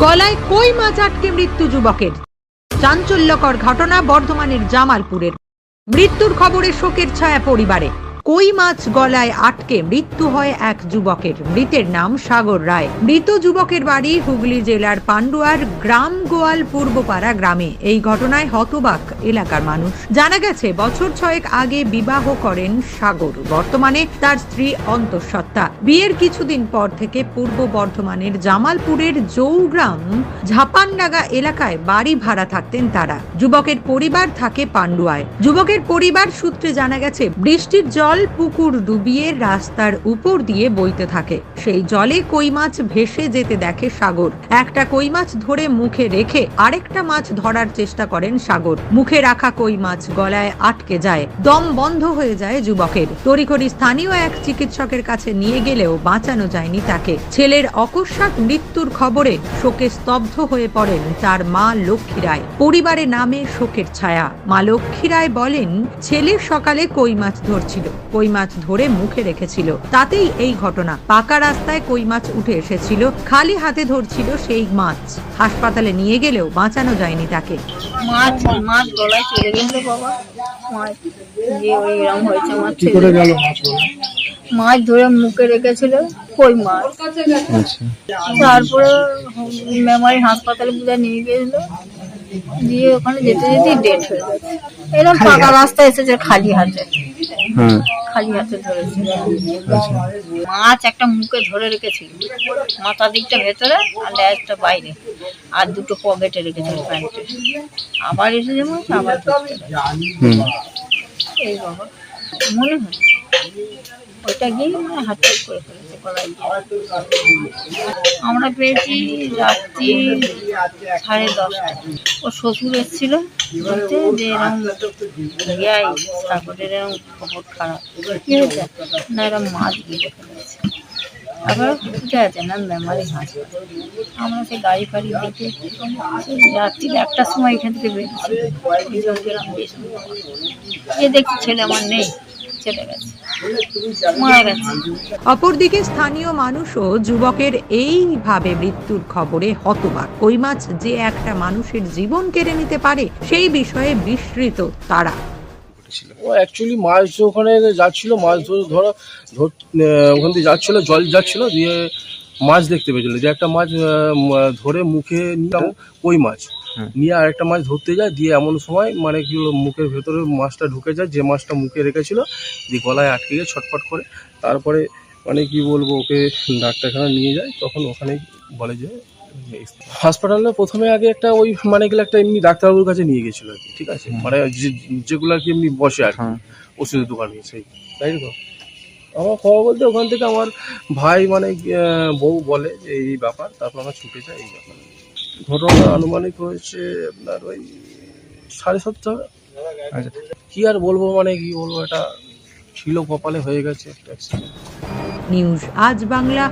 গলায় কই মাছ আটকে মৃত্যু যুবকের। চাঞ্চল্যকর ঘটনা বর্ধমানের জামালপুরের। মৃত্যুর খবরে শোকের ছায়া পরিবারে। কই মাছ গলায় আটকে মৃত্যু হয় এক যুবকের। মৃতের নাম সাগর রায়। মৃত যুবকের বাড়ি হুগলি জেলার পান্ডুয়ার গ্রাম গোয়াল পূর্বপাড়া গ্রামে। এই ঘটনায় হতবাক এলাকার মানুষ। জানা গেছে বছর 6 আগে বিবাহ করেন সাগর। বর্তমানে তার স্ত্রী অন্তঃসত্ত্বা। বিয়ের কিছুদিন পর থেকে পূর্ব বর্ধমানের জামালপুরের জৌগ্রাম ঝাপানডাঙ্গা এলাকায় বাড়ি ভাড়া থাকতেন তারা। যুবকের পরিবার থাকে পান্ডুয়ায়। যুবকের পরিবার সূত্রে জানা গেছে বৃষ্টির জল পুকুর ডুবিয়ে রাস্তার উপর দিয়ে বইতে থাকে। সেই জলে কই মাছ ভেসে যেতে দেখে সাগর। একটা কই মাছ ধরে মুখে রেখে আরেকটা মাছ ধরার চেষ্টা করেন সাগর। মুখে রাখা কই মাছ গলায় আটকে যায়। দম বন্ধ হয়ে যায় যুবকের। তড়িঘড়ি স্থানীয় এক চিকিৎসকের কাছে নিয়ে গেলেও বাঁচানো যায়নি তাকে। ছেলের অকস্মাৎ মৃত্যুর খবরে শোকে স্তব্ধ হয়ে পড়েন তার মা লক্ষ্মী রায়। পরিবারের নামে শোকের ছায়া। মা লক্ষ্মী রায় বলেন, ছেলে সকালে কই মাছ ধরছিল, কই মাছ ধরে মুখে রেখেছিল, তাতেই এই ঘটনা। পাকা রাস্তায় কই মাছ উঠে এসেছিল, খালি হাতে ধরছিল সেই মাছ। হাসপাতালে নিয়ে গেলেও বাঁচানো যায়নি তাকে। মাছ গলায় চলে গেল বাবা। মাছ যে ওইরকম হয়েছে। মাছ ধরে মুখে রেখেছিল কই মাছ। তারপরে মেমারি হাসপাতালে বুঝে নিয়ে গেছিল, দিয়ে ওখানে যেতে যেতে ডেট হয়ে গেছে। এরকম পাকা রাস্তা এসেছে খালি হাতে ধরেছে। মাছ একটা মুখে ধরে রেখেছিল, মাথা দিকটা ভেতরে আর লেজটা বাইরে, আর দুটো পকেটে রেখেছিল প্যান্টে। আবার এসে যেমন আবার এই বাবা মনে হয় ওইটা গিয়ে মানে হাত করে ফেলেছে গলায় গিয়ে। আমরা পেয়েছি রাত্রি 10:30। ও শ্বশুর এসেছিল বলতে যে এরকম সাগরের এরকম খবর খারাপ। কি হয়েছে না, এরকম মাছ গিয়ে ফেলেছে। আবার উঠে আছে না মেমারি হাসপাতাল। আমরা সেই গাড়ি ফাড়ি দেখে রাত্রি 1টার সময় এখান থেকে বেরিয়েছি। দেখছি ছেলে আমার নেই, চলে গেছে, মারা গেছে। অপরদিকে স্থানীয় মানুষও যুবকের এইভাবে মৃত্যুর খবরে হতবাক। কই মাছ যে একটা মানুষের জীবন কেড়ে নিতে পারে সেই বিষয়ে বিস্মৃত তারা। ও অ্যাকচুয়ালি মাছ ওখানে যাচ্ছিল, মাছ ওখান থেকে যাচ্ছিল, জল যাচ্ছিল, দিয়ে মাছ দেখতে পেয়েছিল যে একটা মাছ ধরে মুখে নিয়ে কই মাছ নিয়ে আরেকটা মাছ ধরতে যায়। দিয়ে এমন সময় মানে কি মুখের ভেতরে মাছটা ঢুকে যায়, যে মাছটা মুখে রেখেছিল, দিয়ে গলায় আটকে গিয়ে ছটফট করে। তারপরে মানে কি বলবো, ওকে ডাক্তারখানা নিয়ে যায়। তখন ওখানে বলে যে হাসপাতালে প্রথমে আগে একটা ওই মানে গেলে একটা এমনি ডাক্তারবাবুর কাছে নিয়ে গেছিলো আর কি, ঠিক আছে, মানে যেগুলো আর কি এমনি বসে আর কি ওষুধের দোকানে, সেই তাই তো। আমার খবর বলতে ওখান থেকে আমার ভাই মানে বউ বলে যে এই ব্যাপার, তারপর আমরা ছুটে যাই। এই ব্যাপার ঘটনা আনুমানিক হয়েছে আপনার ওই 7:30। আচ্ছা, কি আর বলবো, মানে কি বলবো, এটা ছিল কপালে, হয়ে গেছে একটা অ্যাক্সিডেন্ট। নিউজ আজ বাংলা।